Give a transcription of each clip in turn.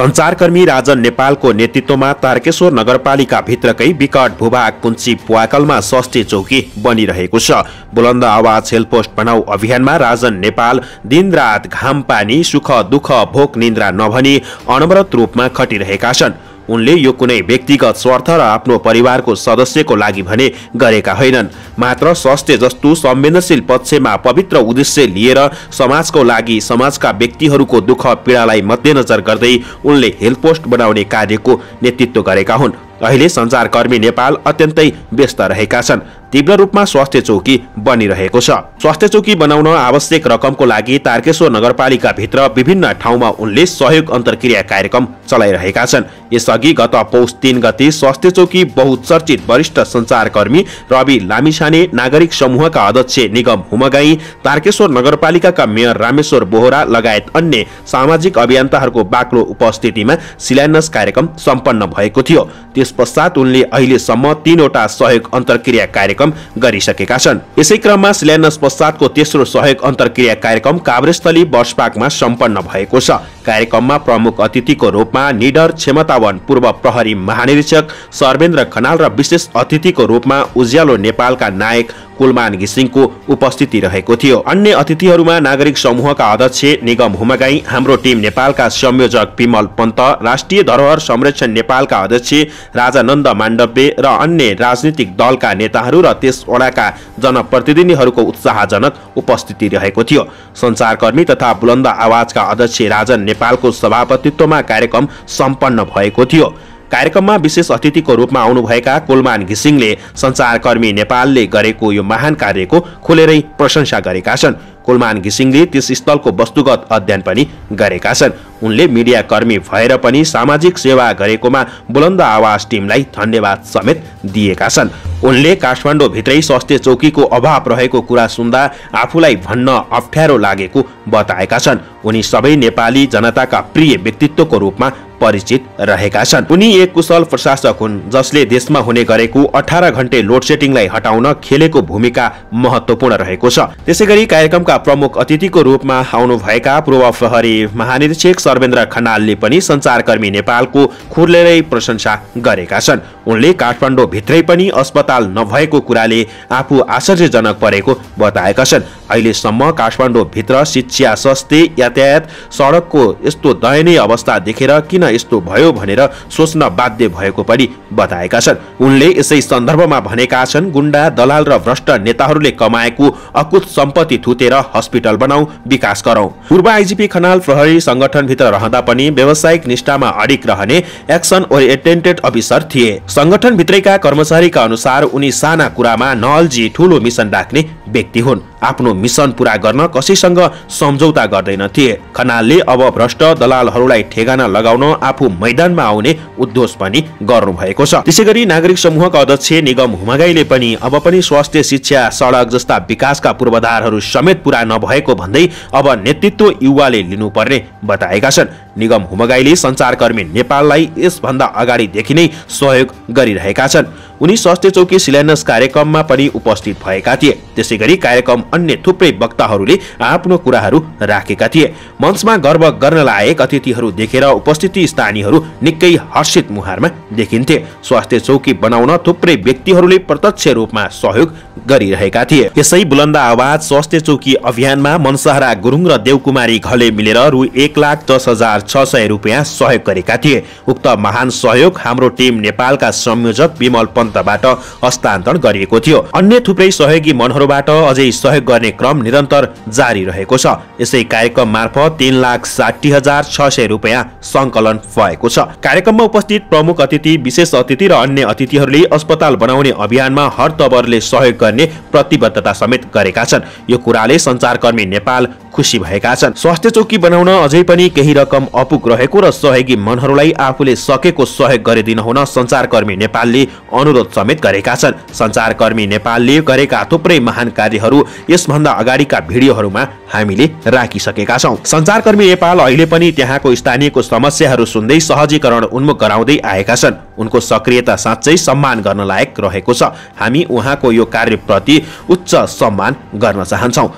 सञ्चारकर्मी राजन नेपालको नेतृत्वमा तारकेश्वर नगरपालिका भित्रकै विकट भूभाग पुन्ची प्वाकलमा स्वास्थ्य चौकी बनिरहेको छ। बुलन्द आवाज हेल्पपोस्ट बनाऊ अभियानमा राजन नेपाल दिनरात घाम पानी सुख दुःख भोक निन्द्रा नभनी अनवरत रूपमा खटिरहेका छन्। उनले यो कुनै व्यक्तिगत स्वार्थ र आफ्नो परिवारको सदस्यको लागि भने गरेका होइनन्, मात्र स्वास्थ्य जस्तो संवेदनशील पक्षमा पवित्र उद्देश्य लिएर समाजको लागि समाजका व्यक्तिहरूको दुःख पीडालाई मध्यनजर गर्दै उनले हेल्पपोस्ट बनाउने कार्यको नेतृत्व गरेका हुन्। अहिले सञ्चारकर्मी नेपाल अत्यन्तै व्यस्त रहेका छन्। तीव्र रूपमा स्वास्थ्य चौकी बनिरहेको छ। स्वास्थ्य चौकी बनाउन आवश्यक रकमको लागि तारकेश्वर नगरपालिका भित्र विभिन्न ठाउँमा उनले सहयोग अन्तर्क्रिया कार्यक्रम चलाइरहेका छन्। यसअघि गत पौष 3 गते स्वास्थ्य चौकी बहुचर्चित वरिष्ठ सञ्चारकर्मी रवि लामिछाने, नागरिक समूहका अध्यक्ष निगम हुमगाई, तारकेश्वर नगरपालिकाका मेयर रामेश्वर बोहरा लगायत अन्य सामाजिक अभियन्ताहरूको बाक्लो उपस्थितिमा शिलान्यास कार्यक्रम सम्पन्न भएको थियो। त्यसपश्चात उनले अहिलेसम्म 3 वटा सहयोग अन्तर्क्रिया कार्यक्रम गरिसकेका छन्। यसै क्रममा शिलान्यास पश्चातको तेस्रो सहयोग अन्तर्क्रिया कार्यक्रम काभ्रेस्थली वर्षपाकमा सम्पन्न भएको छ। कार्यक्रममा प्रमुख अतिथिको रूपमा निडर क्षमतावान पूर्व प्रहरी महानिरीक्षक सर्वेन्द्र खनाल र विशेष अतिथिको रूपमा उज्यालो नेपालका नायक कुलमान घिसिङको उपस्थिति रहेको थियो। अन्य अतिथिहरूमा नागरिक समूहका अध्यक्ष निगम हुमगाई, हाम्रो टिम नेपालका संयोजक विमल पन्त, राष्ट्रिय धरोहर संरक्षण नेपालका अध्यक्ष राजानन्द माण्डव्य र अन्य राजनीतिक दलका नेताहरू र त्यस वडाका जनप्रतिनिधिहरूको उत्साहजनक उपस्थिति रहेको थियो। सञ्चारकर्मी तथा बुलन्द आवाजका अध्यक्ष राजन नेपालको सभापतित्वमा कार्यक्रम सम्पन्न भएको थियो। कार्यक्रममा विशेष अतिथिको रूपमा आउनुभएका कुलमान घिसिङले सञ्चारकर्मी नेपालले गरेको यो महान कार्यको खुलेरै प्रशंसा गरेका छन्। कुलमान घिसिङले त्यस स्थलको वस्तुगत अध्ययन पनि गरेका छन्। उनले मिडिया कर्मी भएर पनि सामाजिक सेवा गरेकोमा बुलन्द आवाज टिमलाई धन्यवाद समेत दिएका छन्। उनले काठमाडौँ भित्रै स्वास्थ्य चौकीको अभाव रहेको कुरा सुन्दा आफूलाई भन्न अप्ठ्यारो लागेको बताएका छन्। उनी सबै नेपाली जनताका प्रिय व्यक्तित्वको रूपमा परिचित रहेका छन्। उनी एक कुशल प्रशासक हुन् जसले देशमा हुने गरेको 18 घण्टे लोड सेटिङलाई हटाउन खेलेको भूमिका महत्त्वपूर्ण रहेको छ। त्यसैगरी कार्यक्रमका प्रमुख अतिथिको रूपमा आउनुभएका पूर्व प्रहरी महानिरीक्षक सर्वेन्द्र खनालले पनि सञ्चारकर्मी नेपालको खुलेरै प्रशंसा गरेका छन्। उनले काठमाडौँ भित्रै पनि अस्पताल नभएको कुराले आफू आश्चर्यजनक परेको बताएका छन्। अहिलेसम्म काठमाडौँ भित्र शिक्षा, स्वास्थ्य, यातायात, सडकको यस्तो दयनीय अवस्था देखेर किन यस्तो भयो भनेर सोच्न बाध्य भएको पनि बताएका छन्। उनले यसै सन्दर्भमा भनेका छन्, गुण्डा, दलाल र भ्रष्ट नेताहरूले कमाएको अकुत सम्पत्ति थुतेर हस्पिटल बनाऊ, विकास गरौं। पूर्व आइजिपी खनाल प्रहरी संगठनभित्र रहँदा पनि व्यावसायिक निष्ठामा अडिग रहने एक्सन ओरिएन्टेड अफिसर थिए। संगठन भित्रैका कर्मचारीका अनुसार उनी साना कुरामा नअल्झी ठूलो मिसन राख्ने व्यक्ति हुन्। आफ्नो मिसन पूरा गर्न कसैसँग सम्झौता गर्दैनथे। खनालले अब भ्रष्ट दलालहरूलाई ठेगाना लगाउन आफू मैदानमा आउने उद्घोष पनि गर्नु भएको छ। त्यसैगरी नागरिक समूहका अध्यक्ष निगम हुमगाईले पनि अब पनि स्वास्थ्य, शिक्षा, सडक जस्ता विकासका पूर्वाधारहरू समेत पूरा नभएको भन्दै अब नेतृत्व युवाले लिनुपर्ने बताएका छन्। निगम हुमगाईले सञ्चारकर्मी नेपाललाई यसभन्दा अगाडिदेखि नै सहयोग गरिरहेका छन्। उनी स्वास्थ्य चौकी शिलान्यास कार्यक्रममा पनि उपस्थित भएका थिए। त्यसैगरी कार्यक्रम अन्य थुप्रै वक्ताहरूले आफ्नो कुराहरू राखेका थिए। मञ्चमा गर्व गर्न लायक अतिथिहरू देखेर उपस्थिति स्थानीयहरू निकै हर्षित मुहारमा देखिन्थे। स्वास्थ्य चौकी बनाउन थुप्रै व्यक्तिहरूले प्रत्यक्ष रूपमा सहयोग गरिरहेका थिए। यसै बुलन्द आवाज स्वास्थ्य चौकी अभियानमा मनसहरा गुरुङ र देवकुमारी घले मिलेर रु 1,10,600 रुपियाँ सहयोग गरेका थिए। उक्त महान सहयोग हाम्रो टिम नेपालका संयोजक विमल पन्तबाट हस्तान्तरण गरिएको थियो। अन्य थुप्रै सहयोगी मनहरूबाट अझै सहयोग गर्ने क्रम निरन्तर जारी रहेको छ। यसै कार्यक्रम मार्फत 3,60,600 रुपियाँ संकलन भएको छ। कार्यक्रममा उपस्थित प्रमुख अतिथि, विशेष अतिथि र अन्य अतिथिहरूले अस्पताल बनाउने अभियानमा हर तवरले सहयोग गर्ने प्रतिबद्धता समेत गरेका छन्। यो कुराले सञ्चारकर्मी नेपाल खुसी भएका छन्। स्वास्थ्य चौकी बनाउन अझै पनि केही रकम अपुग रहेको र सहयोगी मनहरूलाई आफूले सकेको सहयोग गरिदिन हुन सञ्चारकर्मी नेपालले अनुरोध समेत गरेका छन्। सञ्चारकर्मी नेपालले गरेका थुप्रै महान कार्यहरू यसभन्दा अगाडिका भिडियोहरूमा हामीले राखिसकेका छौं। सञ्चारकर्मी नेपाल अहिले पनि त्यहाँको स्थानीयको समस्याहरू सुन्दै सहजीकरण उन्मुख गराउँदै आएका छन्। उनको सक्रियता साँच्चै सम्मान गर्न लायक रहेको छ। हामी उहाँको यो कार्यप्रति उच्च सम्मान गर्न चाहन्छौं।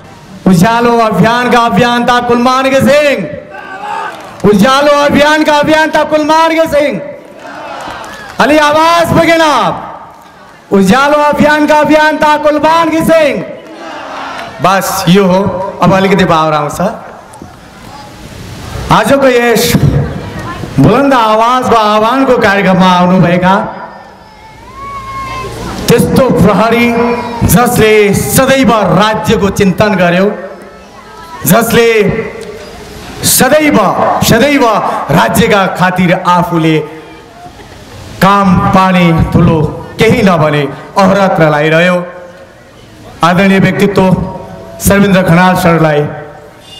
उज्यालो अभियानका अभियन्ता कुलमान घिसिङ, उज्यालो अभियान का अभियंता कुलमार्ग सिंह, अलि आवाज बगेन आप। उज्यालो अभियान का अभियंता कुलमार्ग सिंह। बस यो हो, अब अलिकति पावर आउँछ। आजको यस बुलन्द आवाजको आह्वानको कार्यक्रममा आउनुभएका त्यस्तो प्रहरी जसले सदैव राज्यको चिन्तन गर्यो, जसले सदैव राज्यका खातिर आफूले काम पानी ठुलो केही नभने अहरत लगाइरह्यो, आदरणीय व्यक्तित्व सर्वेन्द्र खनाल सरलाई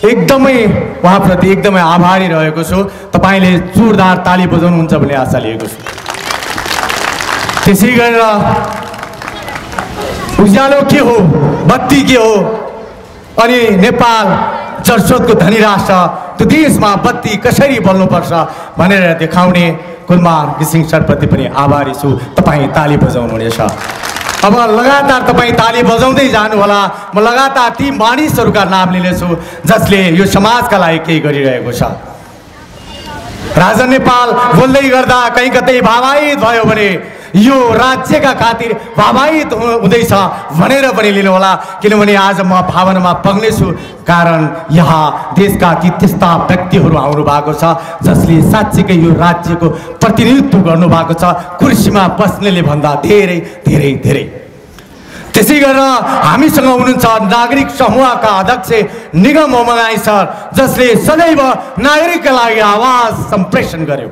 एकदमै उहाँप्रति एकदमै आभारी रहेको छु। तपाईले जोरदार ताली बजाउनुहुन्छ भन्ने आशा लिएको छु। त्यसै गरेर उज्यालो के हो, बत्ती के हो, अनि नेपाल जलस्रोतको धनी राष्ट्र, त्यो देशमा बत्ती कसरी बल्नुपर्छ भनेर देखाउने कुलमार्ग घिसिङ सरप्रति पनि आभारी छु। तपाईँ ताली बजाउनुहुनेछ। अब लगातार तपाईँ ताली बजाउँदै जानुहोला। म लगातार ती मानिसहरूका नाम लिनेछु जसले यो समाजका लागि केही गरिरहेको छ। राजा नेपाल बोल्दै गर्दा कहीँ कतै भावाहित भयो भने यो राज्यका खातिर भावाहित हुँदैछ भनेर पनि लिनुहोला, किनभने आज म भावनामा बग्ने छु। कारण यहाँ देशका ती त्यस्ता व्यक्तिहरू आउनु भएको छ जसले साँच्चीकै यो राज्यको प्रतिनिधित्व गर्नुभएको छ, कुर्सीमा बस्नेले भन्दा धेरै धेरै धेरै। त्यसै गरेर हामीसँग हुनुहुन्छ नागरिक समूहका अध्यक्ष निगम मोमगाई सर, जसले सदैव नागरिकका लागि आवाज सम्प्रेषण गर्यो।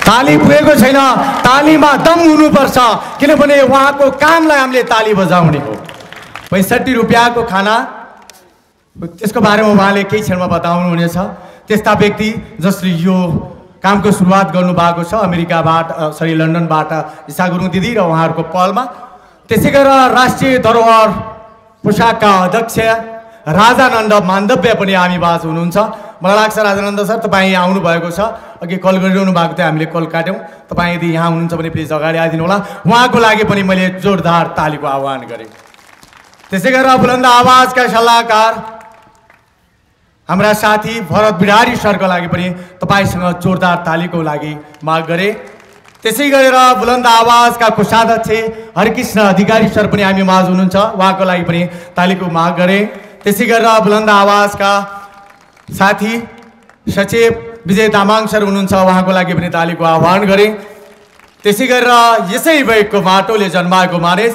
ताली पुगेको छैन, तालीमा दम हुनुपर्छ, किनभने उहाँको कामलाई हामीले ताली बजाउने हो। 65 रुपियाँको खाना, त्यसको बारेमा उहाँले केही क्षणमा बताउनुहुनेछ। त्यस्ता व्यक्ति जसले यो कामको सुरुवात गर्नुभएको छ अमेरिकाबाट, लन्डनबाट ईशा गुरुङ दिदी र उहाँहरूको पहलमा। त्यसै गरेर राष्ट्रिय धरोहर पोसाकका अध्यक्ष राजानन्द मान्डव्य पनि हामी बाज हुनुहुन्छ। मलाई लाग्छ राजानन्द सर तपाईँ यहाँ आउनुभएको छ, अघि कल गरिरहनु भएको थियो, हामीले कल काट्यौँ। तपाईँ यदि यहाँ हुनुहुन्छ भने प्लिज अगाडि आइदिनु होला। उहाँको लागि पनि मैले जोरदार तालीको आह्वान गरेँ। त्यसै गरेर बुलन्द आवाजका सल्लाहकार हाम्रा साथी भरत बिडारी सरको लागि पनि तपाईँसँग जोरदार तालीको लागि माग गरेँ। त्यसै गरेर बुलन्द आवाजका कोषाध्यक्ष हरिकृष्ण अधिकारी सर पनि हामी माझ हुनुहुन्छ, उहाँको लागि पनि तालीको माग गरेँ। त्यसै गरेर बुलन्द आवाजका साथी सचिव विजय तामाङ सर हुनुहुन्छ, उहाँको लागि पनि तालीको आह्वान गरेँ। त्यसै गरेर यसै बैगको माटोले जन्माएको मानिस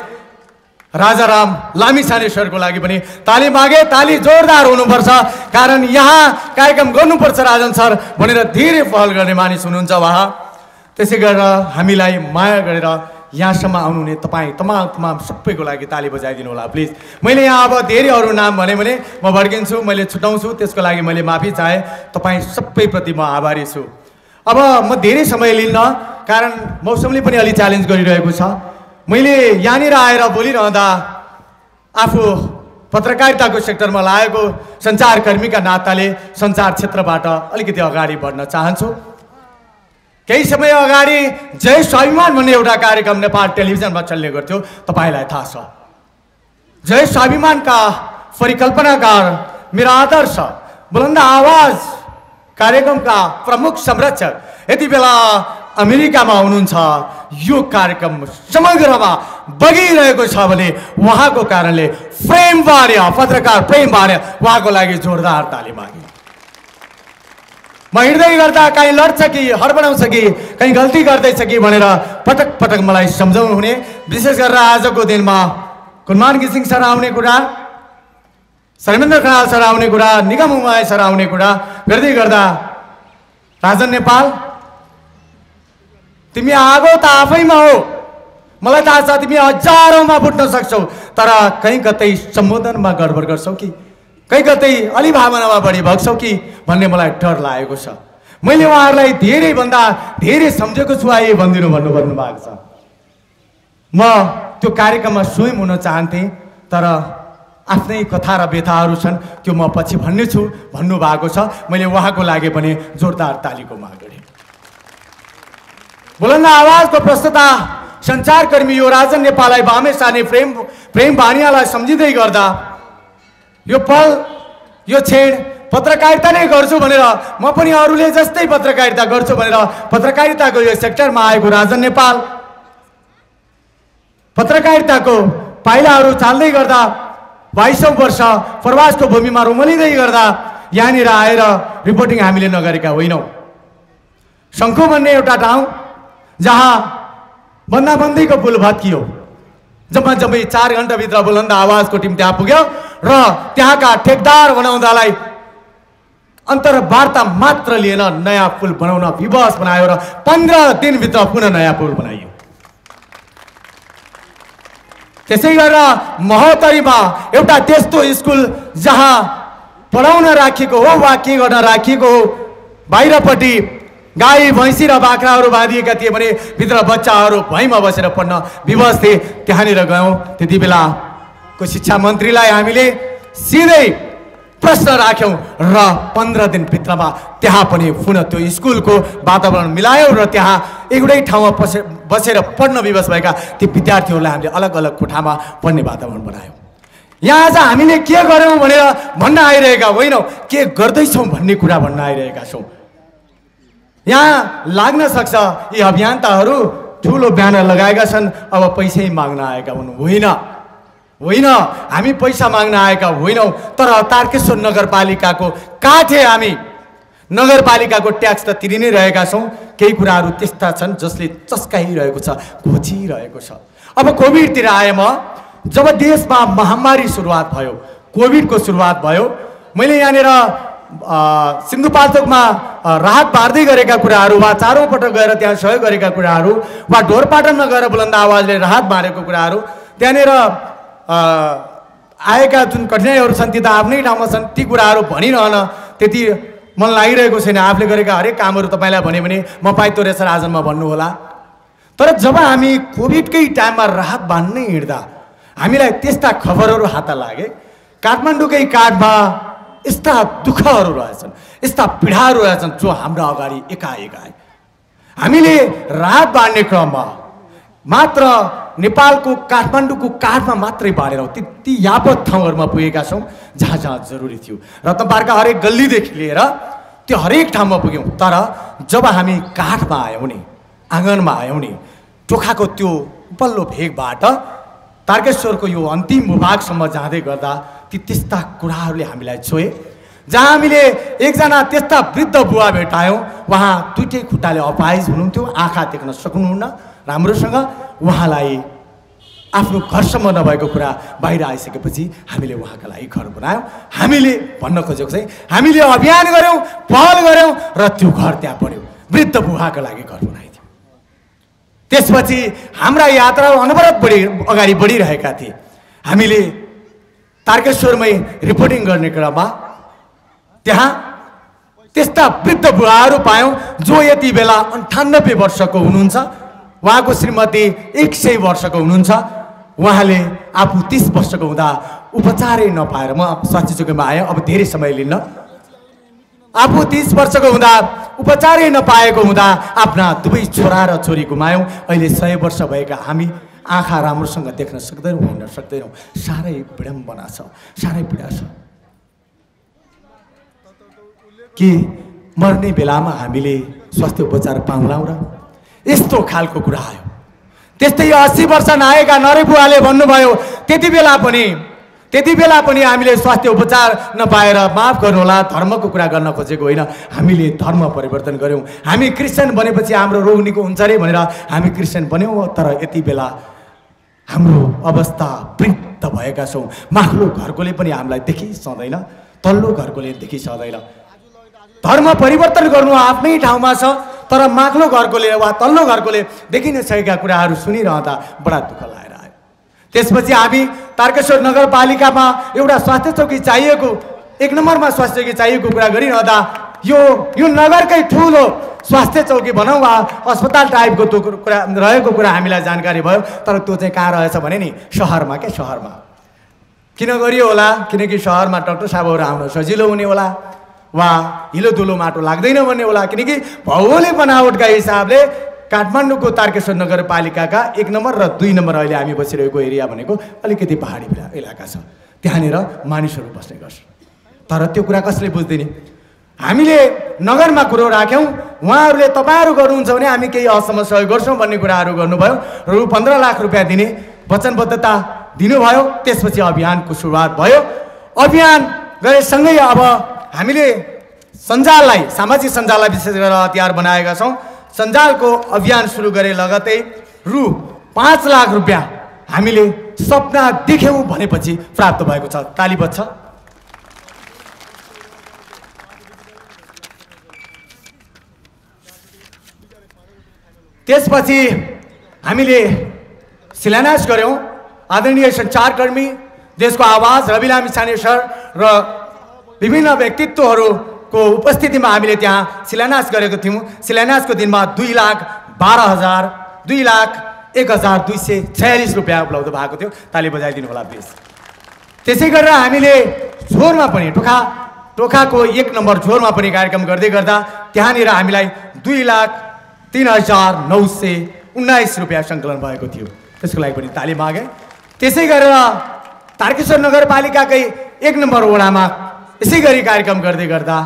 राजाराम लामिछाने सरको लागि पनि ताली मागे। ताली जोरदार हुनुपर्छ, कारण यहाँ कार्यक्रम गर्नुपर्छ राजन सर भनेर धेरै पहल गर्ने मानिस हुनुहुन्छ उहाँ। त्यसै गरेर हामीलाई माया गरेर यहाँसम्म आउनुहुने तपाईँ तमाम सबैको लागि ताली बजाइदिनु होला प्लिज। मैले यहाँ अब धेरै अरू नाम भने म भड्किन्छु, मैले छुटाउँछु, त्यसको लागि मैले माफी चाहेँ। तपाईँ सबैप्रति म आभारी छु। अब म धेरै समय लिन्न, कारण मौसमले पनि अलि च्यालेन्ज गरिरहेको छ। मैले यहाँनिर आएर बोलिरहँदा आफू पत्रकारिताको सेक्टरमा लागेको सञ्चारकर्मीका नाताले सञ्चार क्षेत्रबाट अलिकति अगाडि बढ्न चाहन्छु। केही समय अगाडि जय स्वाभिमान भन्ने एउटा कार्यक्रम नेपाल टेलिभिजनमा चल्ने गर्थ्यो, तपाईँलाई थाहा छ। जय स्वाभिमानका परिकल्पनाकार मेरा आदर्श बुलन्द आवाज कार्यक्रमका प्रमुख संरक्षक यति बेला अमेरिकामा हुनुहुन्छ। यो कार्यक्रम समग्रमा बगिरहेको छ भने उहाँको कारणले प्रेम बार्य, पत्रकार प्रेम बार्य, उहाँको लागि जोरदार ताली मागे। म हिँड्दै गर्दा कहीँ लड्छ कि हडबडाउँछ कि कहीँ गल्ती गर्दैछ कि भनेर पटक पटक मलाई सम्झाउनु हुने। विशेष गरेर आजको दिनमा कुलमान घिसिङ सर आउने कुरा, सर्वेन्द्र खनाल सर आउने कुरा, निगम उमाय सर आउने कुरा गर्दै गर्दा राजन नेपाल तिमी आगो त आफैमा हो, मलाई थाहा छ तिमी हजारौँमा फुट्न सक्छौ, तर कहीँ कतै सम्बोधनमा गडबड गर्छौ कि कहीँ कतै अलि भावनामा बढी भग्छौ कि भन्ने मलाई डर लागेको छ। मैले उहाँहरूलाई धेरैभन्दा धेरै सम्झेको छु, आए भनिदिनु भन्नुभएको छ। म त्यो कार्यक्रममा स्वयं हुन चाहन्थेँ, तर आफ्नै कथा र व्यथाहरू छन्, त्यो म पछि भन्नेछु भन्नुभएको छ। मैले उहाँको लागि पनि जोरदार तालीको माग गरेँ। बुलन्द आवाजको प्रस्तुता सञ्चारकर्मी यो राजन नेपाललाई बामे सार्ने प्रेम बानियालाई सम्झिँदै गर्दा यो पल, यो क्षण पत्रकारिता नै गर्छु भनेर म पनि अरूले जस्तै पत्रकारिता गर्छु भनेर पत्रकारिताको यो सेक्टरमा आएको राजन नेपाल पत्रकारिताको पाइलाहरू चाल्दै गर्दा 22औं वर्ष प्रवासको भूमिमा रुमलिँदै गर्दा यहाँनिर आएर रिपोर्टिङ हामीले नगरेका होइनौँ। शङ्खु भन्ने एउटा ठाउँ जहाँ बन्दाबन्दीको पुल भत्कियो, जम्मा जम्मै 4 घण्टाभित्र बुलन्द आवाजको टिम त्यहाँ पुग्यो र त्यहाँका ठेकदार बनाउँदालाई अन्तर्वार्ता मात्र लिएर नयाँ पुल बनाउन विवश बनायो र 15 दिनभित्र पुनः नयाँ पुल बनाइयो। त्यसै गरेर महोत्तरीमा एउटा त्यस्तो स्कुल जहाँ पढाउन राखिएको हो वा के गर्न राखिएको हो, बाहिरपट्टि गाई भैँसी र बाख्राहरू बाँधिएका थिए भने भित्र बच्चाहरू भैँमा बसेर पढ्न विवश थिए। त्यहाँनिर गयौँ। त्यति बेलाको शिक्षा मन्त्रीलाई हामीले सिधै प्रश्न राख्यौँ र 15 दिनभित्रमा त्यहाँ पनि पुनः त्यो स्कुलको वातावरण मिलायौँ र त्यहाँ एउटै ठाउँमा बसेर पढ्न विवश भएका ती विद्यार्थीहरूलाई हामीले अलग अलग कोठामा पढ्ने वातावरण बनायौँ। यहाँ आज हामीले के गर्यौँ भनेर भन्न आइरहेका होइनौँ, के गर्दैछौँ भन्ने कुरा भन्न आइरहेका छौँ। यहाँ लाग्न सक्छ यी अभियन्ताहरू ठुलो ब्यानर लगाएका छन्, अब पैसै माग्न आएका हुन्। होइन, हामी पैसा माग्न आएका होइनौँ, तर तारकेश्वर नगरपालिकाको काठे हामी नगरपालिकाको ट्याक्स त तिरि नै रहेका छौँ। केही कुराहरू त्यस्ता छन् जसले चस्काइरहेको छ, घोचिरहेको छ। अब कोभिडतिर आए म, जब देशमा महामारी सुरुवात भयो, कोभिडको सुरुवात भयो, मैले यहाँनिर सिन्धुपाल्चोकमा राहत बाँड्दै गरेका कुराहरू वा चारौँ पटक गएर त्यहाँ सहयोग गरेका कुराहरू वा ढोरपाटनमा गएर बुलन्द आवाजले राहत बाँडेको कुराहरू, त्यहाँनिर आएका जुन कठिनाइहरू छन् ती त आफ्नै ठाउँमा छन्। ती कुराहरू भनिरहन त्यति मन लागिरहेको छैन। आफूले गरेका हरेक कामहरू तपाईँलाई भने म पाइतो रहेछ राजनमा भन्नुहोला। तर जब हामी कोभिडकै टाइममा राहत बाँड्नै हिँड्दा हामीलाई त्यस्ता खबरहरू हात लागे, काठमाडौँकै काठमा यस्ता दुःखहरू रहेछन्, यस्ता पीडाहरू रहेछन् जो हाम्रा अगाडि एकाएक आए। हामीले राहत बाँड्ने क्रममा मात्र नेपालको काठमाडौँको काठमा मात्रै बाँडेनौँ, ती यावत ठाउँहरूमा पुगेका छौँ जहाँ जहाँ जरुरी थियो। रत्नपारका हरेक गल्लीदेखि लिएर त्यो हरेक ठाउँमा पुग्यौँ। तर जब हामी काठमा आयौँ नि, आँगनमा आयौँ नि, टोखाको त्यो उपल्लो भेगबाट तारकेश्वरको यो अन्तिम भूभागसम्म जाँदै गर्दा ती त्यस्ता कुराहरूले हामीलाई छोए। जहाँ हामीले एकजना त्यस्ता वृद्ध बुवा भेटायौँ, उहाँ दुईटै खुट्टाले अपाहिज हुनुहुन्थ्यो, आँखा देख्न सक्नुहुन्न राम्रोसँग। उहाँलाई आफ्नो घरसम्म नभएको कुरा बाहिर आइसकेपछि हामीले उहाँका लागि घर बनायौँ। हामीले भन्न खोजेको चाहिँ हामीले अभियान गऱ्यौँ, पहल गऱ्यौँ र त्यो घर त्यहाँ पऱ्यो, वृद्ध बुवाका लागि घर बनाइदियौँ। त्यसपछि हाम्रा यात्राहरू अनवरत अगाडि बढिरहेका थिए। हामीले तारकेश्वरमै रिपोर्टिङ गर्ने क्रममा त्यहाँ त्यस्ता वृद्ध बुवाहरू पायौँ जो यति बेला 98 वर्षको हुनुहुन्छ, उहाँको श्रीमती 100 वर्षको हुनुहुन्छ। उहाँले आफू 30 वर्षको हुँदा उपचारै नपाएर म स्वास्थ्य चौकीमा आएँ। अब धेरै समय लिन्न। आफू 30 वर्षको हुँदा उपचारै नपाएको हुँदा आफ्ना दुवै छोरा र छोरी गुमायौँ। अहिले 100 वर्ष भएका हामी आँखा राम्रोसँग देख्न सक्दैनौँ, हिँड्न सक्दैनौँ। साह्रै विडम्बना छ, साह्रै पीडा छ। कि मर्ने बेलामा हामीले स्वास्थ्य उपचार पाउँलाौँ र? यस्तो खालको कुरा आयो। त्यस्तै 80 वर्ष नाएका नरेबुवाले भन्नुभयो, त्यति बेला पनि हामीले स्वास्थ्य उपचार नपाएर माफ गर्नुहोला, धर्मको कुरा गर्न खोजेको होइन, हामीले धर्म परिवर्तन गऱ्यौँ। हामी क्रिस्चियन बनेपछि हाम्रो रोग निको हुन्छ अरे भनेर हामी क्रिस्चियन बन्यौँ। तर यति बेला हाम्रो अवस्था वृद्ध भएका छौँ। माथिल्लो घरकोले पनि हामीलाई देखिसक्दैन, तल्लो घरकोले देखिसक्दैन। धर्म परिवर्तन गर्नु आफ्नै ठाउँमा छ, तर माथिल्लो घरकोले वा तल्लो घरकोले देखिन सकेका कुराहरू सुनिरहँदा बडा दुःख लागेर आयो। त्यसपछि हामी तारकेश्वर नगरपालिकामा एउटा स्वास्थ्य चौकी चाहिएको, 1 नम्बरमा स्वास्थ्य चौकी चाहिएको कुरा गरिरहँदा यो नगरकै ठुलो स्वास्थ्य चौकी भनौँ वा अस्पताल टाइपको त्यो कुरा रहेको कुरा हामीलाई जानकारी भयो। तर त्यो चाहिँ कहाँ रहेछ भने नि सहरमा। के सहरमा किन गरियो होला? किनकि सहरमा डाक्टर साहबहरू आउन सजिलो हुने होला वा हिलो धुलो माटो लाग्दैन भन्ने होला। किनकि भौगोलिक बनावटका हिसाबले काठमाडौँको तारकेश्वर नगरपालिकाका 1 नम्बर र 2 नम्बर अहिले हामी बसिरहेको एरिया भनेको अलिकति पहाडी इलाका छ। त्यहाँनिर मानिसहरू बस्ने गर्छन्। तर त्यो कुरा कसले बुझ्दैन। हामीले नगरमा कुरो राख्यौँ, उहाँहरूले तपाईँहरू गर्नुहुन्छ भने हामी केही असम्म सहयोग गर्छौँ भन्ने कुराहरू गर्नुभयो र रु 15 लाख रुपियाँ दिने वचनबद्धता दिनुभयो। त्यसपछि अभियानको सुरुवात भयो। अभियान गरेसँगै अब हामीले सञ्जाललाई, सामाजिक सञ्जाललाई विशेष गरेर हतियार बनाएका छौँ। सञ्जालको अभियान सुरु गरे लगतै रु 5 लाख रुपियाँ हामीले सपना देख्यौँ भनेपछि प्राप्त भएको छ। ताली बज्छ। त्यसपछि हामीले शिलान्यास गऱ्यौँ। आदरणीय सञ्चारकर्मी, देशको आवाज रवि लामी छाने सर र विभिन्न व्यक्तित्वहरूको उपस्थितिमा हामीले त्यहाँ शिलान्यास गरेको थियौँ। शिलान्यासको दिनमा 2,12,1,246 रुपियाँ उपलब्ध भएको थियो। ताली बजाइदिनु होला प्लिज। त्यसै गरेर हामीले झोरमा पनि टोखाको 1 नम्बर झोरमा पनि कार्यक्रम गर्दै गर्दा त्यहाँनिर हामीलाई 2,03,919 रुपियाँ सङ्कलन भएको थियो। त्यसको लागि पनि ताली मागे। त्यसै गरेर तारकेश्वर नगरपालिकाकै 1 नम्बर वडामा यसै गरी कार्यक्रम गर्दै गर्दा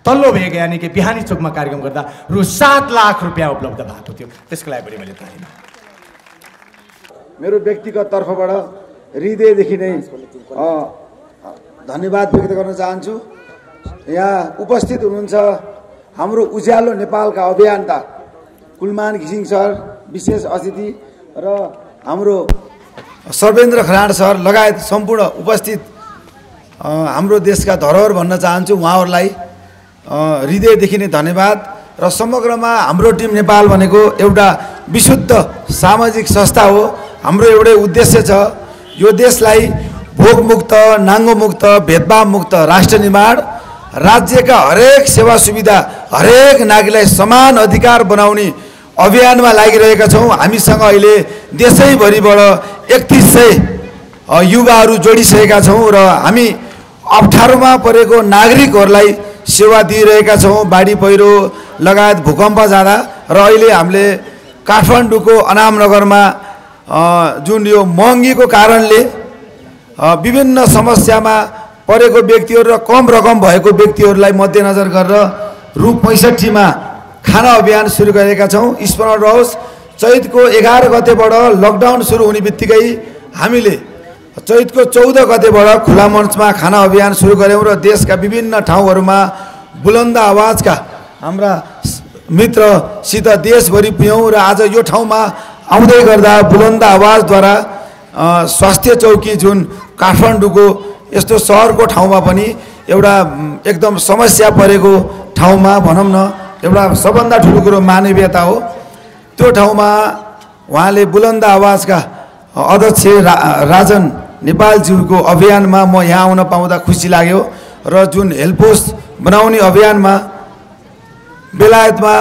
तल्लो भेग यानि कि बिहानी चोकमा कार्यक्रम गर्दा रु 7 लाख रुपियाँ उपलब्ध भएको थियो। त्यसको लागि पनि मैले ताली मागे। मेरो व्यक्तिगत तर्फबाट हृदयदेखि नै धन्यवाद व्यक्त गर्न चाहन्छु। यहाँ उपस्थित हुनुहुन्छ हाम्रो उज्यालो नेपालका अभियन्ता कुलमान घिसिङ सर विशेष अतिथि र हाम्रो सर्वेन्द्र खनाल सर लगायत सम्पूर्ण उपस्थित हाम्रो देशका धरोहर भन्न चाहन्छु। उहाँहरूलाई हृदयदेखि नै धन्यवाद। र समग्रमा हाम्रो टिम नेपाल भनेको एउटा विशुद्ध सामाजिक संस्था हो। हाम्रो एउटै उद्देश्य छ, यो देशलाई भोगमुक्त, नाङ्गोमुक्त, भेदभावमुक्त राष्ट्र निर्माण, राज्यका हरेक सेवा सुविधा हरेक नागरिकलाई समान अधिकार बनाउने अभियानमा लागिरहेका छौँ। हामीसँग अहिले देशैभरिबाट 3100 युवाहरू जोडिसकेका छौँ र हामी अप्ठ्यारोमा परेको नागरिकहरूलाई सेवा दिइरहेका छौँ। बाढी पहिरो लगायत भूकम्प जाँदा र अहिले हामीले काठमाडौँको अनामनगरमा जुन यो महँगीको कारणले विभिन्न समस्यामा परेको व्यक्तिहरू र कम रकम भएको व्यक्तिहरूलाई मध्यनजर गरेर रु 65 मा खाना अभियान सुरु गरेका छौँ। स्मरण रहोस्, चैतको 11 गतेबाट लकडाउन सुरु हुने बित्तिकै हामीले चैतको 14 गतेबाट खुला मञ्चमा खाना अभियान सुरु गऱ्यौँ र देशका विभिन्न ठाउँहरूमा बुलन्द आवाजका हाम्रा मित्रसित देशभरि पुग्यौँ र आज यो ठाउँमा आउँदै गर्दा बुलन्द आवाजद्वारा स्वास्थ्य चौकी जुन काठमाडौँको यस्तो सहरको ठाउँमा पनि एउटा एकदम समस्या परेको ठाउँमा भनौँ न, एउटा सबभन्दा ठुलो कुरो मानवीयता हो। त्यो ठाउँमा उहाँले बुलन्द आवाजका अध्यक्ष राजन नेपालज्यूको अभियानमा म यहाँ आउन पाउँदा खुसी लाग्यो र जुन हेल्पपोस्ट बनाउने अभियानमा बेलायतमा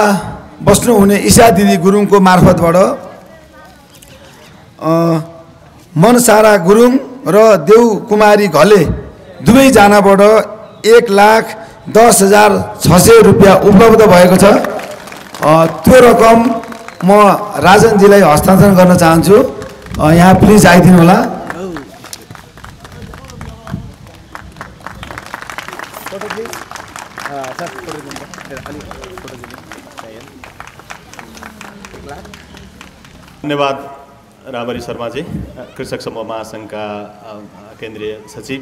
बस्नुहुने ईशा दिदी गुरुङको मार्फतबाट मनसारा गुरुङ र देउ कुमारी घले दुवैजनाबाट 1,10,600 रुपियाँ उपलब्ध भएको छ। त्यो रकम म राजनजीलाई हस्तान्तरण गर्न चाहन्छु। यहाँ प्लिज आइदिनु होला। धन्यवाद रामरी शर्माजी, कृषक समूह महासङ्घका केन्द्रीय सचिव।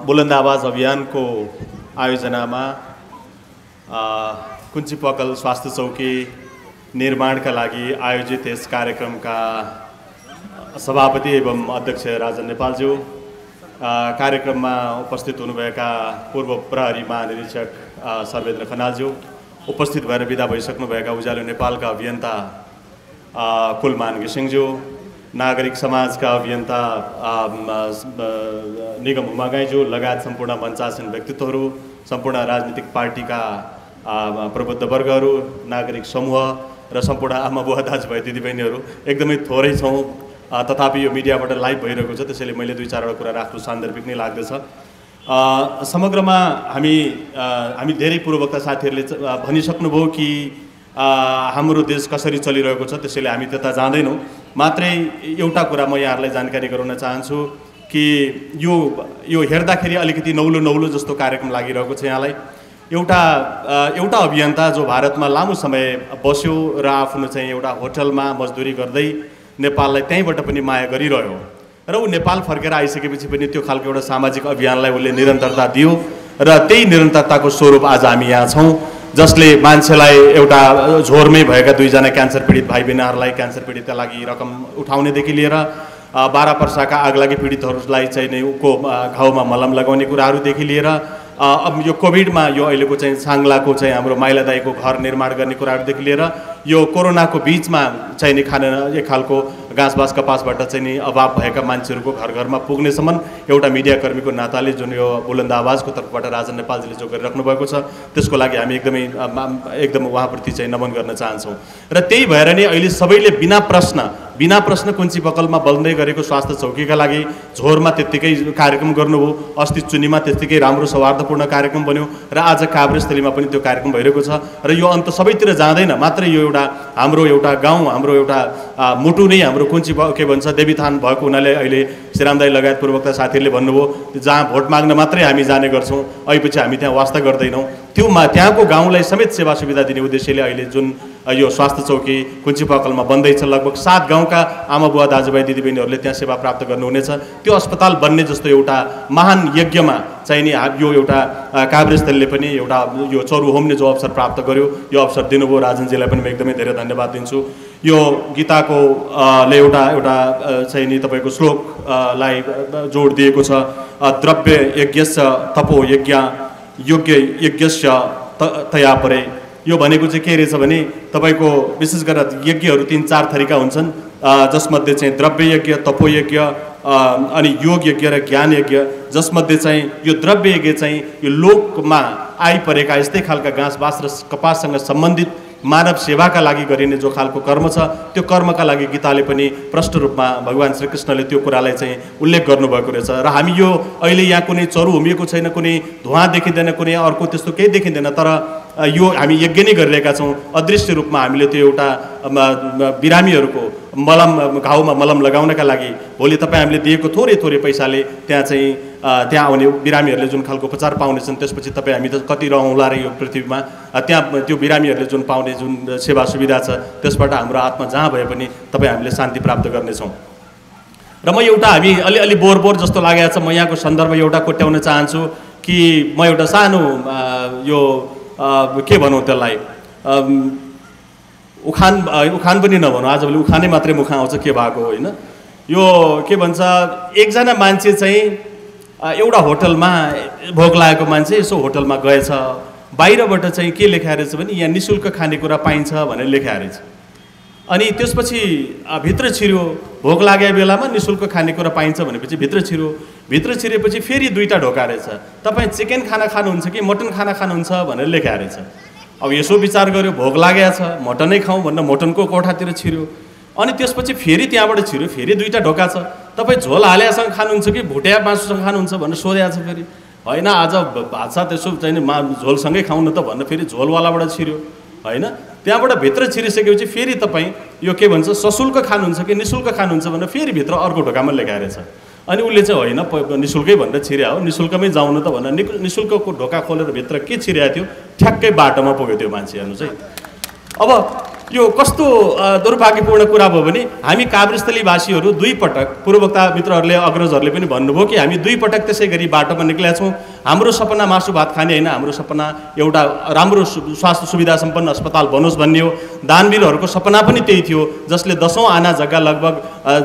बुलन्द आवाज अभियानको आयोजनामा कुञ्ची पकल स्वास्थ्य चौकी निर्माणका लागि आयोजित यस कार्यक्रमका सभापति एवं अध्यक्ष राजन नेपालज्यू, कार्यक्रममा उपस्थित हुनुभएका पूर्व प्रहरी महानिरीक्षक सर्वेन्द्र खनालज्यू, उपस्थित भएर विदा भइसक्नुभएका उज्यालो नेपालका अभियन्ता कुलमान घिसिङज्यू, नागरिक समाजका अभियन्ता निगम हुमागाईज्यू लगायत सम्पूर्ण मञ्चासीन व्यक्तित्वहरू, सम्पूर्ण राजनीतिक पार्टीका प्रबुद्ध वर्गहरू, नागरिक समूह र सम्पूर्ण आमा बुवा दाजुभाइ दिदीबहिनीहरू एकदमै थोरै छौँ। तथापि यो मिडियाबाट लाइभ भइरहेको छ, त्यसैले मैले 2-4 कुरा राख्नु सान्दर्भिक नै लाग्दछ। समग्रमा हामी धेरै पूर्ववक्ता साथीहरूले भनिसक्नुभयो कि हाम्रो देश कसरी चलिरहेको छ, त्यसैले हामी त्यता जाँदैनौँ। मात्रै एउटा कुरा म यहाँहरूलाई जानकारी गराउन चाहन्छु। कि यो हेर्दाखेरि अलिकति नौलो जस्तो कार्यक्रम लागिरहेको छ यहाँलाई। एउटा अभियन्ता जो भारतमा लामो समय बस्यो र आफ्नो चाहिँ एउटा होटलमा मजदुरी गर्दै नेपाललाई त्यहीँबाट पनि माया गरिरह्यो र ऊ नेपाल फर्केर आइसकेपछि पनि त्यो खालको एउटा सामाजिक अभियानलाई उसले निरन्तरता दियो र त्यही निरन्तरताको स्वरूप आज हामी यहाँ छौँ, जसले मान्छेलाई एउटा झोरमै भएका 2 जना क्यान्सर पीडित भाइ बहिनीहरूलाई क्यान्सर पीडितका लागि रकम उठाउनेदेखि लिएर 12 वर्षका आगलागी पीडितहरूलाई चाहिँ नै उको घाउमा मलम लगाउने कुराहरूदेखि लिएर अब यो कोभिडमा यो अहिलेको चाहिँ साङ्लाको चाहिँ हाम्रो माइला दाईको घर निर्माण गर्ने कुराहरूदेखि लिएर यो कोरोनाको बिचमा चाहिँ नि खान एक खालको घाँसबास कपासबाट चाहिँ नि अभाव भएका मान्छेहरूको घर घरमा पुग्नेसम्म एउटा मिडियाकर्मीको नाताले जुन यो बुलन्द आवाजको तर्फबाट राजन नेपालजीले जो गरिराख्नु भएको छ त्यसको लागि हामी एकदम उहाँप्रति चाहिँ नमन गर्न चाहन्छौँ। र त्यही भएर नै अहिले सबैले बिना प्रश्न कुञ्ची पकलमा बन्दै गरेको स्वास्थ्य चौकीका लागि झोरमा त्यत्तिकै कार्यक्रम गर्नुभयो, अस्ति चुनीमा त्यत्तिकै राम्रो सौहार्दपूर्ण कार्यक्रम बन्यो र आज काभ्रेस्थलीमा पनि त्यो कार्यक्रम भइरहेको छ। र यो अन्त सबैतिर जाँदैन, मात्र यो हाम्रो एउटा गाउँ, हाम्रो एउटा मुटु नै हाम्रो कुञ्ची के भन्छ देवीथान भएको हुनाले अहिले श्रीरामदाई लगायत पूर्वोक्त साथीहरूले भन्नुभयो जहाँ भोट माग्न मात्रै हामी जाने गर्छौँ, अहिपछि हामी त्यहाँ वास्ता गर्दैनौँ। त्यहाँको गाउँलाई समेत सेवा सुविधा दिने उद्देश्यले अहिले जुन यो स्वास्थ्य चौकी कुञ्ची पकलमा बन्दैछ, लगभग 7 गाउँका आमा बुवा दाजुभाइ दिदीबहिनीहरूले त्यहाँ सेवा प्राप्त गर्नुहुनेछ। त्यो अस्पताल बन्ने जस्तो एउटा महान यज्ञमा चाहिँ नि यो एउटा काभ्रेस्थलीले पनि एउटा यो चरु होम्ने जो अवसर प्राप्त गर्यो, यो अवसर दिनुभयो राजनजीलाई पनि म एकदमै धेरै धन्यवाद दिन्छु। यो गीताको एउटा चाहिँ नि तपाईँको श्लोकलाई जोड दिएको छ, द्रव्य यज्ञस्य तपो यज्ञ योग्य यज्ञस्य तया परे। यो भनेको चाहिँ के रहेछ भने तपाईँको विशेष गरेर यज्ञहरू 3-4 थरीका हुन्छन्, जसमध्ये चाहिँ द्रव्य यज्ञ, तपो यज्ञ अनि योग यज्ञ र ज्ञान यज्ञ, जसमध्ये चाहिँ यो द्रव्य यज्ञ चाहिँ यो लोकमा आइपरेका यस्तै खालका घाँसबास र कपाससँग सम्बन्धित मानव सेवाका लागि गरिने जो खालको कर्म छ त्यो कर्मका लागि गीताले पनि प्रष्ट रूपमा भगवान् श्रीकृष्णले त्यो कुरालाई चाहिँ उल्लेख गर्नुभएको रहेछ। र हामी यो अहिले यहाँ कुनै चरु हुमिएको छैन, कुनै धुवा देखिँदैन, कुनै अर्को त्यस्तो केही देखिँदैन, तर यो हामी यज्ञ नै गरिरहेका छौँ। अदृश्य रूपमा हामीले त्यो एउटा बिरामीहरूको घाउमा मलम लगाउनका लागि भोलि तपाईँ हामीले दिएको थोरै पैसाले त्यहाँ आउने बिरामीहरूले जुन खालको उपचार पाउनेछन्, त्यसपछि तपाईँ हामी त कति रहौँला र यो पृथ्वीमा, त्यहाँ त्यो बिरामीहरूले जुन पाउने जुन सेवा सुविधा छ त्यसबाट हाम्रो आत्मा जहाँ भए पनि तपाईँ हामीले शान्ति प्राप्त गर्नेछौँ। र म एउटा हामी अलि बोर जस्तो लागेको छ, म यहाँको सन्दर्भ एउटा कोट्याउन चाहन्छु कि म एउटा सानो यो के भनौँ त्यसलाई उखान पनि नभनौँ, आजभोलि उखानै मात्रै मुख आउँछ के भएको होइन। यो के भन्छ, एकजना मान्छे चाहिँ एउटा होटलमा भोक लागेको मान्छे यसो होटलमा गएछ, बाहिरबाट चाहिँ के लेखाएर रहेछ भने यहाँ निःशुल्क खानेकुरा पाइन्छ भनेर लेखाएर रहेछ। अनि त्यसपछि भित्र छिर्यो, भोक लागेको बेलामा निःशुल्क खानेकुरा पाइन्छ भनेपछि भित्र छिरेपछि फेरि 2टा ढोका रहेछ, तपाईँ चिकन खाना खानुहुन्छ कि मटन खाना खानुहुन्छ भनेर लेखाएर रहेछ। अब यसो विचार गर्यो, भोक लागेको छ मटनै खाउँ भनेर मटनको कोठातिर छिर्यो। अनि त्यसपछि फेरि त्यहाँबाट छिर्यो, फेरि 2टा ढोका छ, तपाईँ झोल हालेसँग खानुहुन्छ कि भुटिया मासुसँग खानुहुन्छ भनेर सोधेको छ। फेरि होइन आज भात साथ यसो चाहिँ झोलसँगै खाउँ न त भनेर फेरि झोलवालाबाट छिर्यो होइन। त्यहाँबाट भित्र छिरिसकेपछि फेरि तपाईँ यो के भन्छ सशुल्क खानुहुन्छ कि निःशुल्क खानुहुन्छ भनेर फेरि भित्र अर्को ढोकामा लेखाएर छ। अनि उसले चाहिँ होइन निःशुल्कै भनेर छिर्या हो, निःशुल्कमै जाउँ न त भनेर निःशुल्कको ढोका खोलेर भित्र के छिर्या थियो, ठ्याक्कै बाटोमा पुग्यो त्यो मान्छे हेर्नु चाहिँ। अब यो कस्तो दुर्भाग्यपूर्ण कुरा भयो भने हामी काभ्रेस्थलीवासीहरू 2 पटक, पूर्ववक्ता मित्रहरूले अग्रजहरूले पनि भन्नुभयो कि हामी 2 पटक त्यसै गरी बाटोमा निक्लेका छौँ। हाम्रो सपना मासु भात खाने होइन, हाम्रो सपना एउटा राम्रो स्वास्थ्य सुविधा सम्पन्न अस्पताल बनोस् भन्ने हो। दानवीरहरूको सपना पनि त्यही थियो, जसले 10औं आना जग्गा लगभग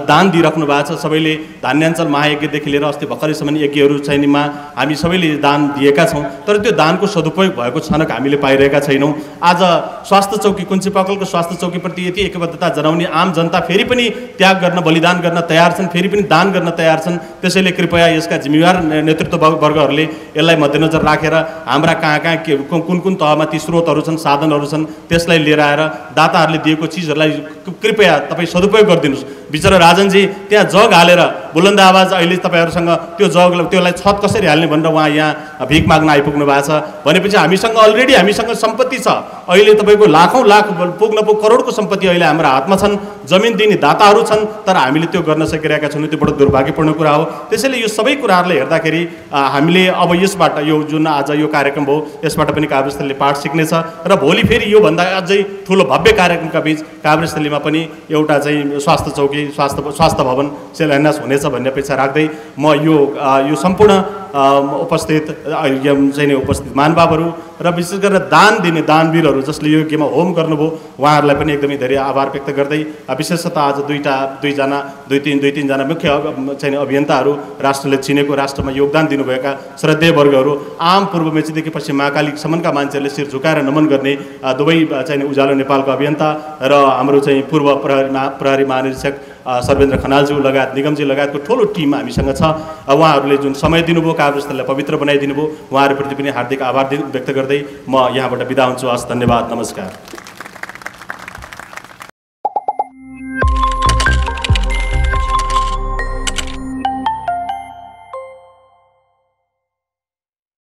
दान दिइराख्नु भएको छ। सबैले धान्याञ्चल महायज्ञदेखि लिएर अस्ति भर्खरैसम्म यज्ञहरू छैनमा हामी सबैले दान दिएका छौँ, तर त्यो दानको सदुपयोग भएको छनक हामीले पाइरहेका छैनौँ। आज स्वास्थ्य चौकी कुञ्ची पकलको स्वास्थ्य चौकीप्रति यति एकबद्धता जनाउने आम जनता फेरि पनि त्याग गर्न, बलिदान गर्न तयार छन्, फेरि पनि दान गर्न तयार छन्। त्यसैले कृपया यसका जिम्मेवार नेतृत्व वर्गहरूले यसलाई मध्यनजर राखेर हाम्रा कहाँ कुन तहमा ती स्रोतहरू छन्, साधनहरू छन्, त्यसलाई लिएर आएर दाताहरूले दिएको चिजहरूलाई कृपया तपाईँ सदुपयोग गरिदिनुहोस्। बिचरा राजनजी त्यहाँ जग हालेर बुलन्द आवाज अहिले तपाईँहरूसँग त्यो त्योलाई छत कसरी हाल्ने भनेर उहाँ यहाँ भिख माग्न आइपुग्नु भएको छ भनेपछि हामीसँग अलरेडी हामीसँग सम्पत्ति छ। अहिले तपाईँको लाखौँ लाख पुग्न करोडको सम्पत्ति अहिले हाम्रो हातमा छन्, जमिन दिने दाताहरू छन्, तर हामीले त्यो गर्न सकिरहेका छैनौँ। त्यो बडो दुर्भाग्यपूर्ण कुरा हो। त्यसैले यो सबै कुराहरूलाई हेर्दाखेरि हामीले अब यसबाट यो जुन आज यो कार्यक्रम भयो यसबाट पनि काभ्रेस्थलीले पाठ सिक्नेछ र भोलि फेरि योभन्दा अझै ठुलो भव्य कार्यक्रमका बीच काभ्रेस्थलीमा पनि एउटा चाहिँ स्वास्थ्य चौकी स्वास्थ्य भवन शिलान्यास हुनेछ भन्ने अपेक्षा राख्दै म यो सम्पूर्ण उपस्थित चाहिँ उपस्थित महानुभावहरू र विशेष गरेर दान दिने दानवीरहरू जसले यो गेममा होम गर्नुभयो उहाँहरूलाई पनि एकदमै धेरै आभार व्यक्त गर्दै विशेषतः आज दुई तीनजना मुख्य चाहिँ अभियन्ताहरू राष्ट्रले चिनेको राष्ट्रमा योगदान दिनुभएका श्रद्धेय वर्गहरू आम पूर्व मेचीदेखि पश्चिम महाकालीसम्मका मान्छेहरूले शिर झुकाएर नमन गर्ने दुवै चाहिँ उज्यालो नेपालको अभियन्ता र हाम्रो चाहिँ पूर्व प्रहरी महानिरीक्षक सर्वेन्द्र खनालज्यू लगायत निगमजी लगायतको ठुलो टिम हामीसँग छ। उहाँहरूले जुन समय दिनुभयो काभ्रेस्थलीलाई पवित्र बनाइदिनु भयो उहाँहरूप्रति पनि हार्दिक आभार व्यक्त गर्दै म यहाँबाट बिदा हुन्छु। हस्, धन्यवाद, नमस्कार।